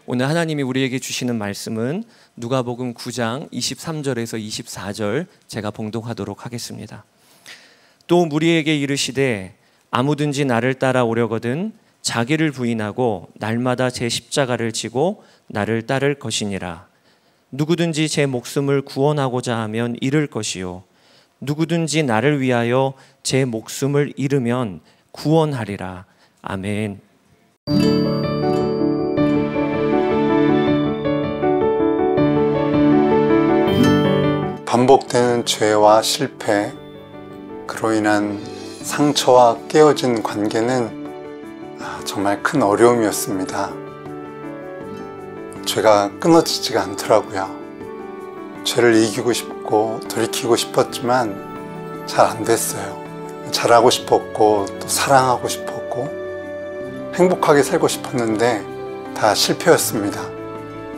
오늘 하나님이 우리에게 주시는 말씀은 누가복음 9장 23절에서 24절 제가 봉독하도록 하겠습니다. 또 무리에게 이르시되 아무든지 나를 따라오려거든 자기를 부인하고 날마다 제 십자가를 지고 나를 따를 것이니라. 누구든지 제 목숨을 구원하고자 하면 잃을 것이요 누구든지 나를 위하여 제 목숨을 잃으면 구원하리라. 아멘. 반복되는 죄와 실패, 그로 인한 상처와 깨어진 관계는 정말 큰 어려움이었습니다. 죄가 끊어지지가 않더라고요. 죄를 이기고 싶고 돌이키고 싶었지만 잘 안 됐어요. 잘하고 싶었고 또 사랑하고 싶었고 행복하게 살고 싶었는데 다 실패였습니다.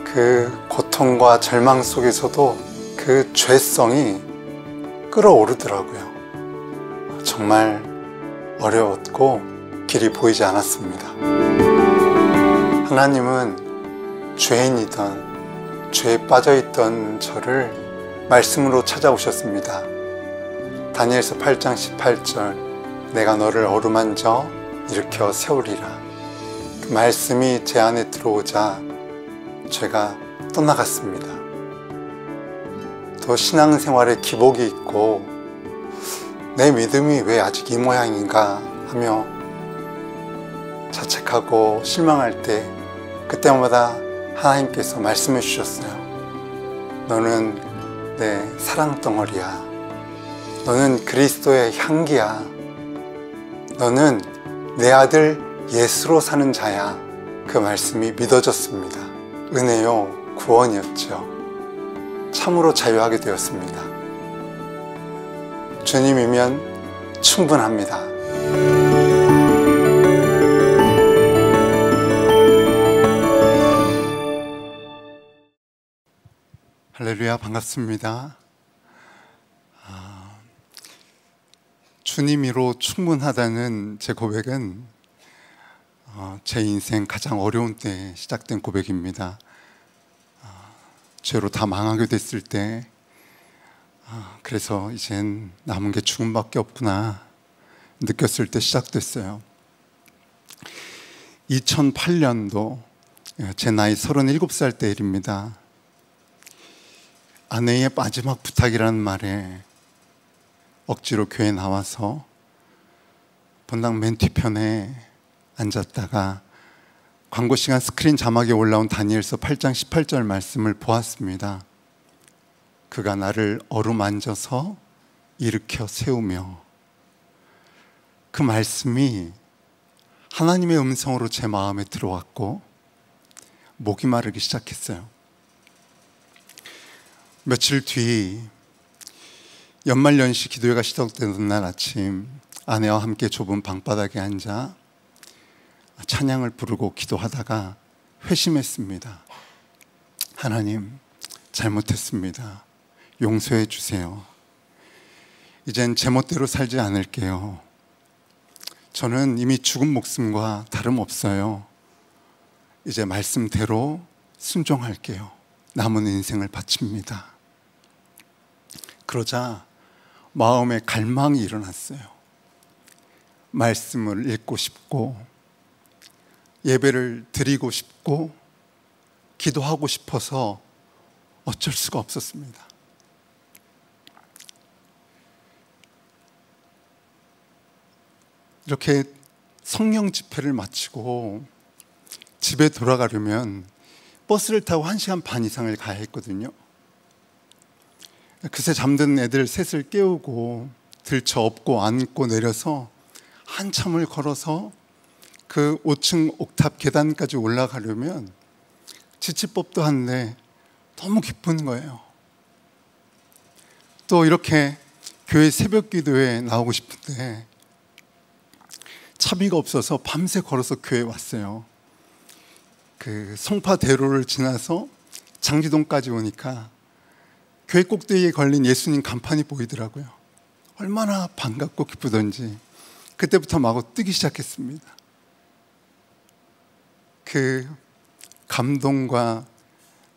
그 고통과 절망 속에서도 그 죄성이 끌어오르더라고요. 정말 어려웠고 길이 보이지 않았습니다. 하나님은 죄인이던 죄에 빠져있던 저를 말씀으로 찾아오셨습니다. 다니엘서 8장 18절 내가 너를 어루만져 일으켜 세우리라. 그 말씀이 제 안에 들어오자 죄가 떠나갔습니다. 또 신앙생활에 기복이 있고 내 믿음이 왜 아직 이 모양인가 하며 자책하고 실망할 때 그때마다 하나님께서 말씀해 주셨어요. 너는 내 사랑덩어리야. 너는 그리스도의 향기야. 너는 내 아들 예수로 사는 자야. 그 말씀이 믿어졌습니다. 은혜요, 구원이었죠. 참으로 자유하게 되었습니다. 주님이면 충분합니다. 할렐루야, 반갑습니다. 주님이로 충분하다는 제 고백은 제 인생 가장 어려운 때에 시작된 고백입니다. 죄로 다 망하게 됐을 때 그래서 이젠 남은 게 죽음밖에 없구나 느꼈을 때 시작됐어요. 2008년도 제 나이 37살 때 일입니다. 아내의 마지막 부탁이라는 말에 억지로 교회에 나와서 본당 맨 뒤편에 앉았다가 광고 시간 스크린 자막에 올라온 다니엘서 8장 18절 말씀을 보았습니다. 그가 나를 어루만져서 일으켜 세우며, 그 말씀이 하나님의 음성으로 제 마음에 들어왔고 목이 마르기 시작했어요. 며칠 뒤 연말연시 기도회가 시작되던 날 아침, 아내와 함께 좁은 방바닥에 앉아 찬양을 부르고 기도하다가 회심했습니다. 하나님, 잘못했습니다. 용서해 주세요. 이젠 제멋대로 살지 않을게요. 저는 이미 죽은 목숨과 다름없어요. 이제 말씀대로 순종할게요. 남은 인생을 바칩니다. 그러자 마음에 갈망이 일어났어요. 말씀을 읽고 싶고 예배를 드리고 싶고 기도하고 싶어서 어쩔 수가 없었습니다. 이렇게 성령 집회를 마치고 집에 돌아가려면 버스를 타고 1시간 반 이상을 가야 했거든요. 그새 잠든 애들 셋을 깨우고 들쳐 업고 안고 내려서 한참을 걸어서 그 5층 옥탑 계단까지 올라가려면 지칠 법도 한데 너무 기쁜 거예요. 또 이렇게 교회 새벽 기도에 나오고 싶은데 차비가 없어서 밤새 걸어서 교회에 왔어요. 그 송파대로를 지나서 장지동까지 오니까 교회 꼭대기에 걸린 예수님 간판이 보이더라고요. 얼마나 반갑고 기쁘던지 그때부터 마구 뜨기 시작했습니다. 그 감동과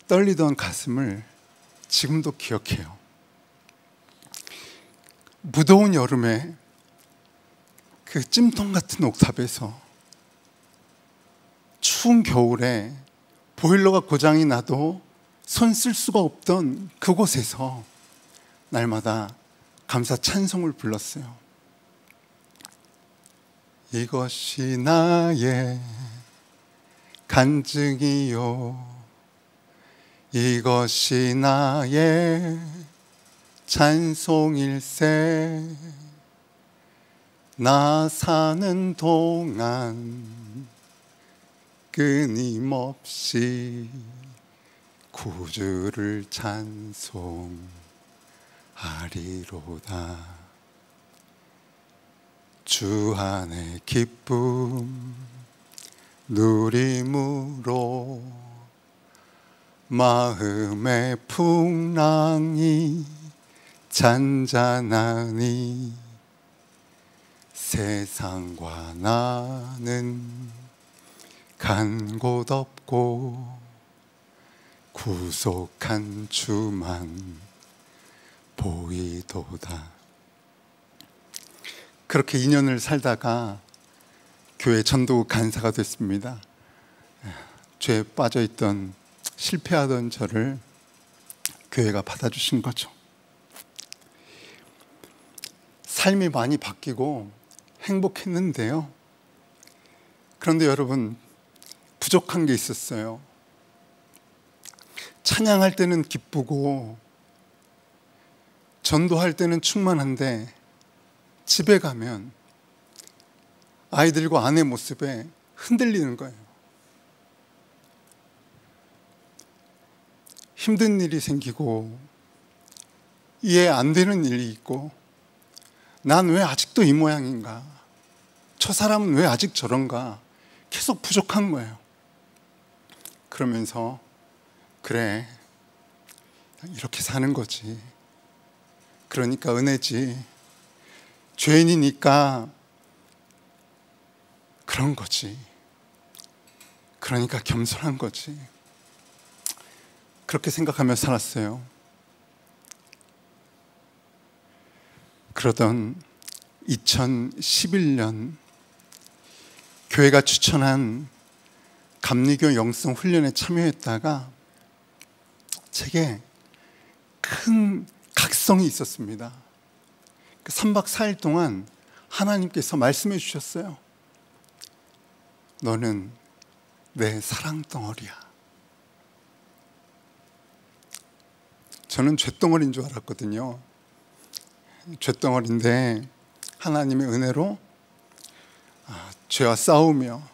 떨리던 가슴을 지금도 기억해요. 무더운 여름에 그 찜통 같은 옥탑에서, 추운 겨울에 보일러가 고장이 나도 손 쓸 수가 없던 그곳에서 날마다 감사 찬송을 불렀어요. 이것이 나의 간증이요, 이것이 나의 찬송일세. 나 사는 동안 끊임없이 구주를 찬송하리로다. 주 안의 기쁨 누림으로 마음의 풍랑이 잔잔하니 세상과 나는 간 곳 없고 구속한 주만 보이도다. 그렇게 2년을 살다가 교회 전도국 간사가 됐습니다. 죄에 빠져있던, 실패하던 저를 교회가 받아주신 거죠. 삶이 많이 바뀌고 행복했는데요, 그런데 여러분, 부족한 게 있었어요. 찬양할 때는 기쁘고 전도할 때는 충만한데 집에 가면 아이들과 아내 모습에 흔들리는 거예요. 힘든 일이 생기고 이해 안 되는 일이 있고, 난 왜 아직도 이 모양인가, 저 사람은 왜 아직 저런가, 계속 부족한 거예요. 그러면서 그래, 이렇게 사는 거지, 그러니까 은혜지, 죄인이니까 그런 거지, 그러니까 겸손한 거지, 그렇게 생각하며 살았어요. 그러던 2011년 교회가 추천한 감리교 영성 훈련에 참여했다가 제게 큰 각성이 있었습니다. 3박 4일 동안 하나님께서 말씀해 주셨어요. 너는 내 사랑 덩어리야. 저는 쇳덩어리인 줄 알았거든요. 쇳덩어리인데 하나님의 은혜로 죄와 싸우며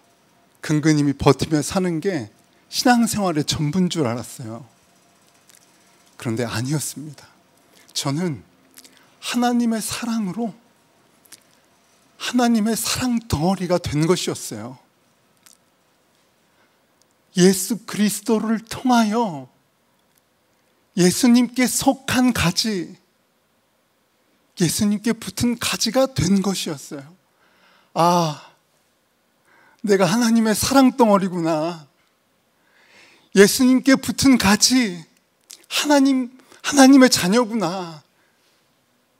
근근히 버티며 사는 게 신앙생활의 전부인 줄 알았어요. 그런데 아니었습니다. 저는 하나님의 사랑으로 하나님의 사랑 덩어리가 된 것이었어요. 예수 그리스도를 통하여 예수님께 속한 가지, 예수님께 붙은 가지가 된 것이었어요. 아, 내가 하나님의 사랑 덩어리구나. 예수님께 붙은 가지, 하나님의 자녀구나.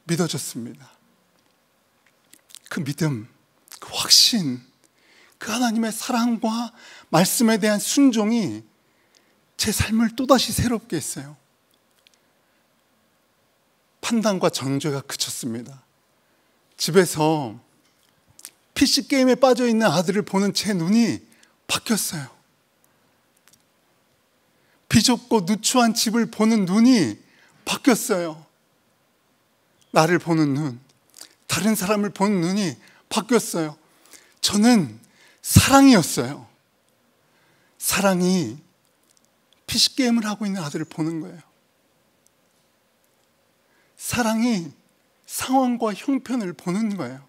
믿어졌습니다. 그 믿음, 그 확신, 그 하나님의 사랑과 말씀에 대한 순종이 제 삶을 또다시 새롭게 했어요. 판단과 정죄가 그쳤습니다. 집에서 PC게임에 빠져있는 아들을 보는 제 눈이 바뀌었어요. 비좁고 누추한 집을 보는 눈이 바뀌었어요. 나를 보는 눈, 다른 사람을 보는 눈이 바뀌었어요. 저는 사랑이었어요. 사랑이 PC게임을 하고 있는 아들을 보는 거예요. 사랑이 상황과 형편을 보는 거예요.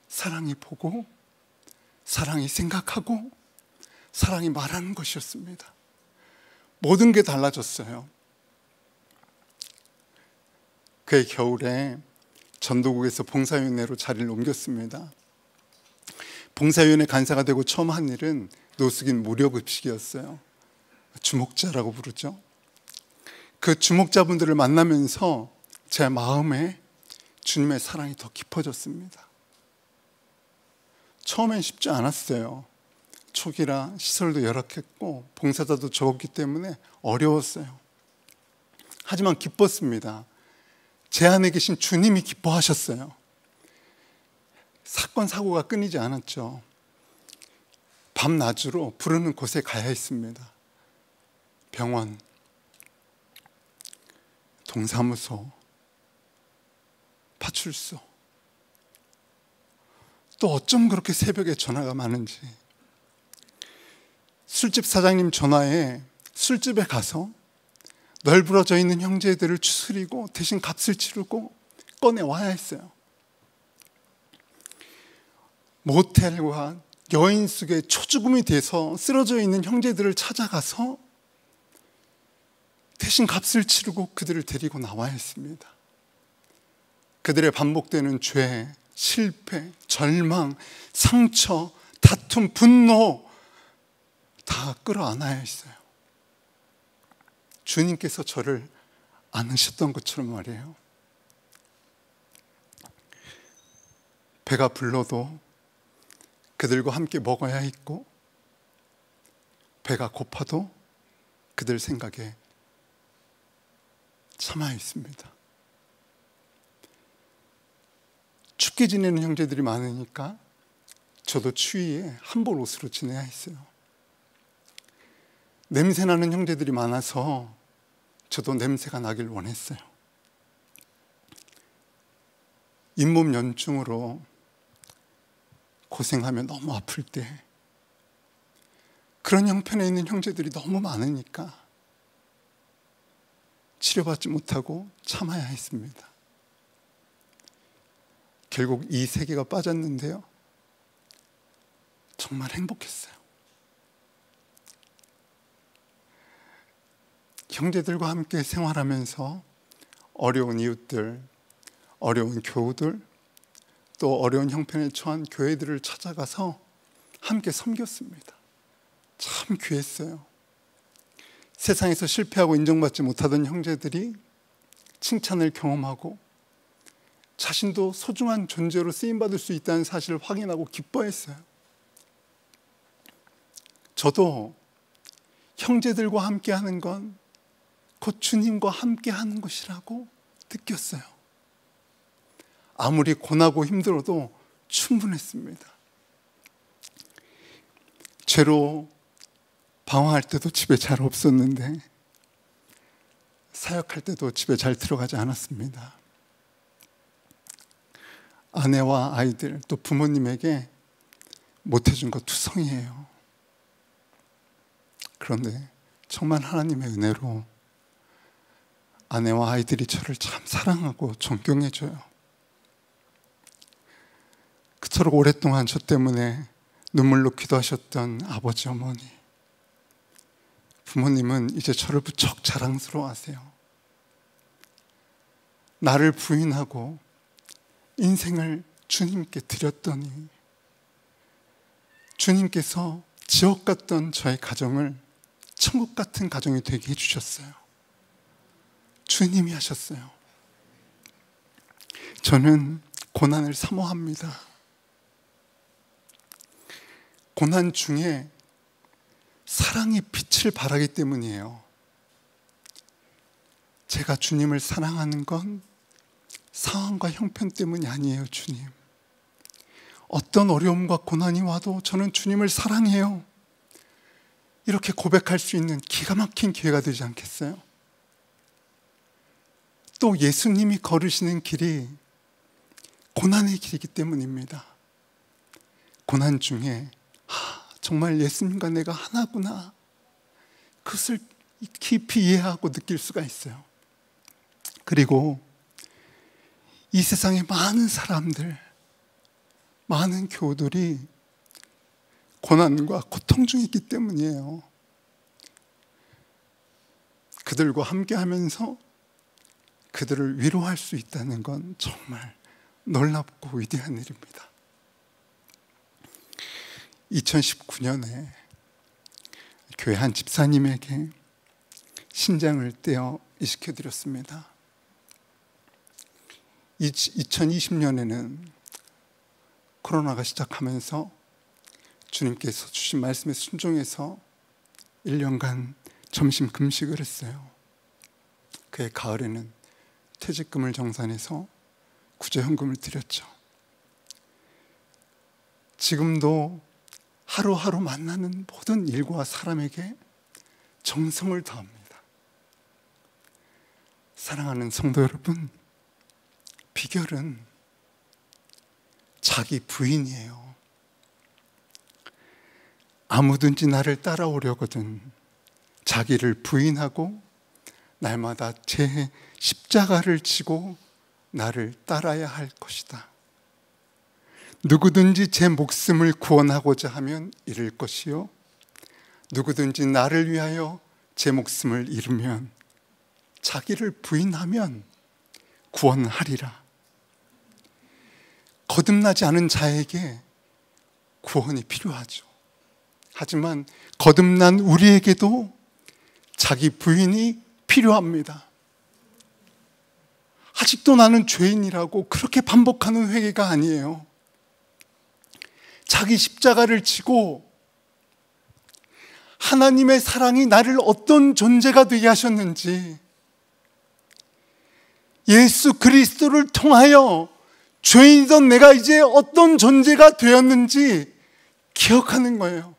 사랑이 보고, 사랑이 생각하고, 사랑이 말하는 것이었습니다. 모든 게 달라졌어요. 그해 겨울에 전도국에서 봉사위원회로 자리를 옮겼습니다. 봉사위원회 간사가 되고 처음 한 일은 노숙인 무료급식이었어요. 주목자라고 부르죠. 그 주목자분들을 만나면서 제 마음에 주님의 사랑이 더 깊어졌습니다. 처음엔 쉽지 않았어요. 초기라 시설도 열악했고 봉사자도 적었기 때문에 어려웠어요. 하지만 기뻤습니다. 제 안에 계신 주님이 기뻐하셨어요. 사건 사고가 끊이지 않았죠. 밤낮으로 부르는 곳에 가야 했습니다. 병원, 동사무소, 파출소. 또 어쩜 그렇게 새벽에 전화가 많은지. 술집 사장님 전화에 술집에 가서 널브러져 있는 형제들을 추스리고 대신 값을 치르고 꺼내와야 했어요. 모텔과 여인 속에 초죽음이 돼서 쓰러져 있는 형제들을 찾아가서 대신 값을 치르고 그들을 데리고 나와야 했습니다. 그들의 반복되는 죄, 실패, 절망, 상처, 다툼, 분노 다 끌어안아야 했어요. 주님께서 저를 안으셨던 것처럼 말이에요. 배가 불러도 그들과 함께 먹어야 했고, 배가 고파도 그들 생각에 참아야 했습니다. 춥게 지내는 형제들이 많으니까 저도 추위에 한벌 옷으로 지내야 했어요. 냄새나는 형제들이 많아서 저도 냄새가 나길 원했어요. 잇몸 연증으로 고생하며 너무 아플 때 그런 형편에 있는 형제들이 너무 많으니까 치료받지 못하고 참아야 했습니다. 결국 이 세계가 빠졌는데요, 정말 행복했어요. 형제들과 함께 생활하면서 어려운 이웃들, 어려운 교우들, 또 어려운 형편에 처한 교회들을 찾아가서 함께 섬겼습니다. 참 귀했어요. 세상에서 실패하고 인정받지 못하던 형제들이 칭찬을 경험하고 자신도 소중한 존재로 쓰임받을 수 있다는 사실을 확인하고 기뻐했어요. 저도 형제들과 함께하는 건 곧 주님과 함께하는 것이라고 느꼈어요. 아무리 고나고 힘들어도 충분했습니다. 죄로 방황할 때도 집에 잘 없었는데 사역할 때도 집에 잘 들어가지 않았습니다. 아내와 아이들 또 부모님에게 못해준 거 투성이에요. 그런데 정말 하나님의 은혜로 아내와 아이들이 저를 참 사랑하고 존경해줘요. 그토록 오랫동안 저 때문에 눈물로 기도하셨던 아버지, 어머니, 부모님은 이제 저를 부쩍 자랑스러워하세요. 나를 부인하고 인생을 주님께 드렸더니 주님께서 지옥 같던 저의 가정을 천국 같은 가정이 되게 해주셨어요. 주님이 하셨어요. 저는 고난을 사모합니다. 고난 중에 사랑의 빛을 발하기 때문이에요. 제가 주님을 사랑하는 건 상황과 형편 때문이 아니에요. 주님, 어떤 어려움과 고난이 와도 저는 주님을 사랑해요. 이렇게 고백할 수 있는 기가 막힌 기회가 되지 않겠어요? 또 예수님이 걸으시는 길이 고난의 길이기 때문입니다. 고난 중에 정말 예수님과 내가 하나구나, 그것을 깊이 이해하고 느낄 수가 있어요. 그리고 이 세상에 많은 사람들, 많은 교우들이 고난과 고통 중에 있기 때문이에요. 그들과 함께하면서 그들을 위로할 수 있다는 건 정말 놀랍고 위대한 일입니다. 2019년에 교회 한 집사님에게 신장을 떼어 이식해드렸습니다. 2020년에는 코로나가 시작하면서 주님께서 주신 말씀에 순종해서 1년간 점심 금식을 했어요. 그해 가을에는 퇴직금을 정산해서 구제헌금을 드렸죠. 지금도 하루하루 만나는 모든 일과 사람에게 정성을 다합니다. 사랑하는 성도 여러분, 비결은 자기 부인이에요. 아무든지 나를 따라오려거든 자기를 부인하고 날마다 제 십자가를 지고 나를 따라야 할 것이다. 누구든지 제 목숨을 구원하고자 하면 잃을 것이요, 누구든지 나를 위하여 제 목숨을 잃으면, 자기를 부인하면 구원하리라. 거듭나지 않은 자에게 구원이 필요하죠. 하지만 거듭난 우리에게도 자기 부인이 필요합니다. 아직도 나는 죄인이라고 그렇게 반복하는 회개가 아니에요. 자기 십자가를 지고 하나님의 사랑이 나를 어떤 존재가 되게 하셨는지, 예수 그리스도를 통하여 죄인이던 내가 이제 어떤 존재가 되었는지 기억하는 거예요.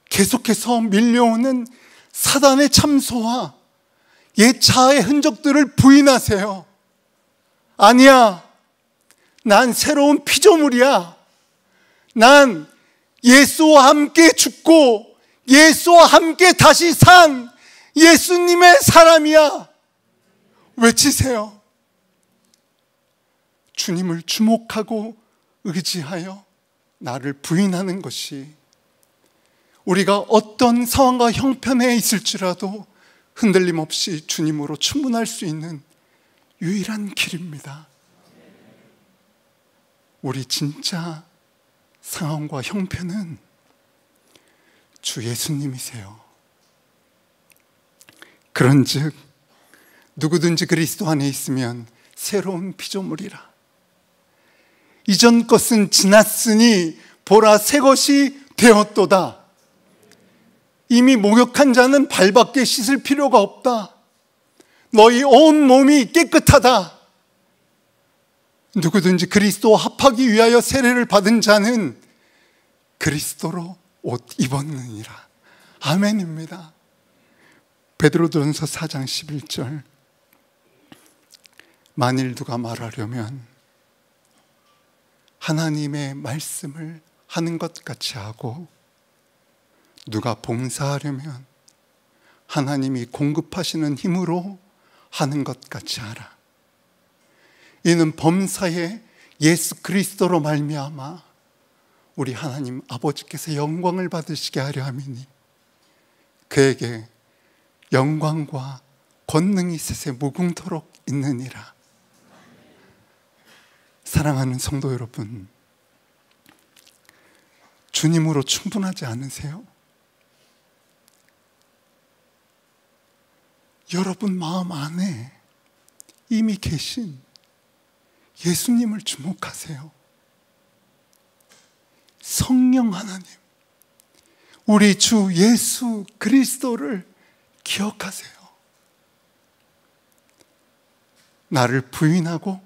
계속해서 밀려오는 사단의 참소와 옛 자아의 흔적들을 부인하세요. 아니야, 난 새로운 피조물이야. 난 예수와 함께 죽고 예수와 함께 다시 산 예수님의 사람이야. 외치세요. 주님을 주목하고 의지하여 나를 부인하는 것이 우리가 어떤 상황과 형편에 있을지라도 흔들림 없이 주님으로 충분할 수 있는 유일한 길입니다. 우리 진짜 상황과 형편은 주 예수님이세요. 그런즉 누구든지 그리스도 안에 있으면 새로운 피조물이라. 이전 것은 지났으니 보라 새 것이 되었도다. 이미 목욕한 자는 발밖에 씻을 필요가 없다. 너희 온 몸이 깨끗하다. 누구든지 그리스도와 합하기 위하여 세례를 받은 자는 그리스도로 옷 입었느니라. 아멘입니다. 베드로전서 4장 11절. 만일 누가 말하려면 하나님의 말씀을 하는 것 같이 하고, 누가 봉사하려면 하나님이 공급하시는 힘으로 하는 것 같이 하라. 이는 범사에 예수 그리스도로 말미암아 우리 하나님 아버지께서 영광을 받으시게 하려 함이니 그에게 영광과 권능이 세세 무궁토록 있느니라. 사랑하는 성도 여러분, 주님으로 충분하지 않으세요? 여러분 마음 안에 이미 계신 예수님을 주목하세요. 성령 하나님, 우리 주 예수 그리스도를 기억하세요. 나를 부인하고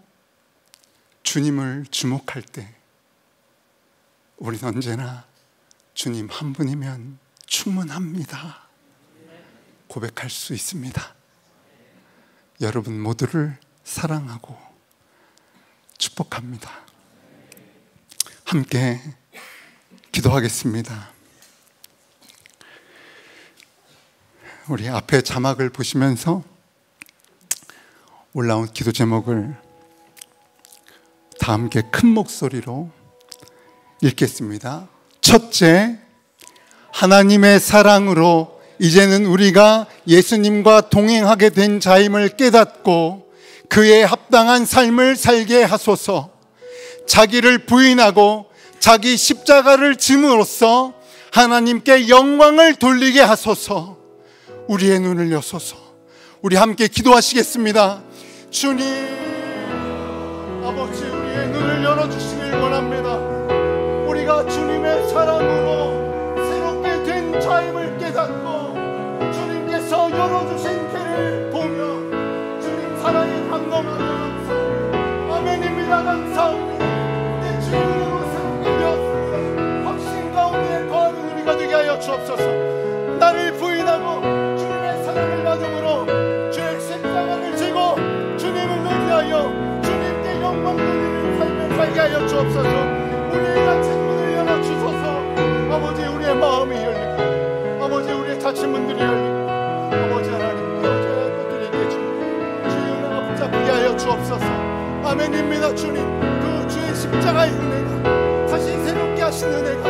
주님을 주목할 때 우리는 언제나 주님 한 분이면 충분합니다 고백할 수 있습니다. 여러분 모두를 사랑하고 축복합니다. 함께 기도하겠습니다. 우리 앞에 자막을 보시면서 올라온 기도 제목을 다 함께 큰 목소리로 읽겠습니다. 첫째, 하나님의 사랑으로 이제는 우리가 예수님과 동행하게 된 자임을 깨닫고 그에 합당한 삶을 살게 하소서. 자기를 부인하고 자기 십자가를 짐으로써 하나님께 영광을 돌리게 하소서. 우리의 눈을 여소서. 우리 함께 기도하시겠습니다. 주님, 아버지, 우리의 눈을 열어주시길 원합니다. 우리가 주님의 사랑으로 새롭게 된 자임을 깨닫고 주님께서 열어주신 길을 보며 주님 사랑에 감동하며 감사합니다. 아멘입니다. 감사합니다. 내 주님으로 새롭게 되었습니다. 확신 가운데 거하는 우리가 되게 하여 주옵소서. 나를 부인하고 주님의 사랑을 받음으로 죄의 십자가를 지고 주님을 의지하여 주님께 영광 돌리는 삶을 살게 하여 주옵소서. 우리의 닫힌 문을 열어주소서. 아버지, 우리의 마음이 열리고 아버지, 우리의 닫힌 문들이 열리고 아버지 하나님, 여자의 것들이 깨지고 주의 은혜가 붙잡히게 하여 주옵소서. 아멘입니다. 주님, 그 주의 십자가의 은혜가 다시 새롭게 하신 은혜가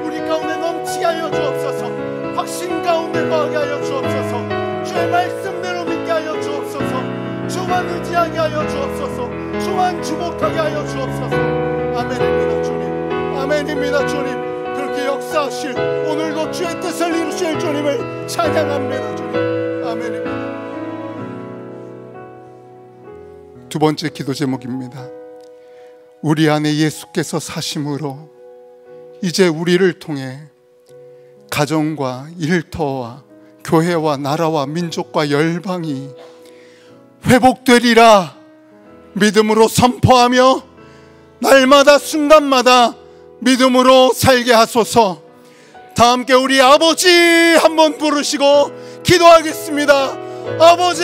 우리 가운데 넘치게 하여 주옵소서. 확신 가운데 거하게 하여 주옵소서. 주의 말씀대로 믿게 하여 주옵소서. 주만 의지하게 하여 주옵소서. 주만 주목하게 하여 주옵소서. 아멘입니다. 주님, 아멘입니다. 주님, 그렇게 역사하실 오늘도 주의 뜻을 이루실 주님을 찬양합니다. 주님, 아멘입니다. 두 번째 기도 제목입니다. 우리 안에 예수께서 사심으로 이제 우리를 통해 가정과 일터와 교회와 나라와 민족과 열방이 회복되리라 믿음으로 선포하며 날마다 순간마다 믿음으로 살게 하소서. 다 함께 우리 아버지 한번 부르시고 기도하겠습니다. 아버지,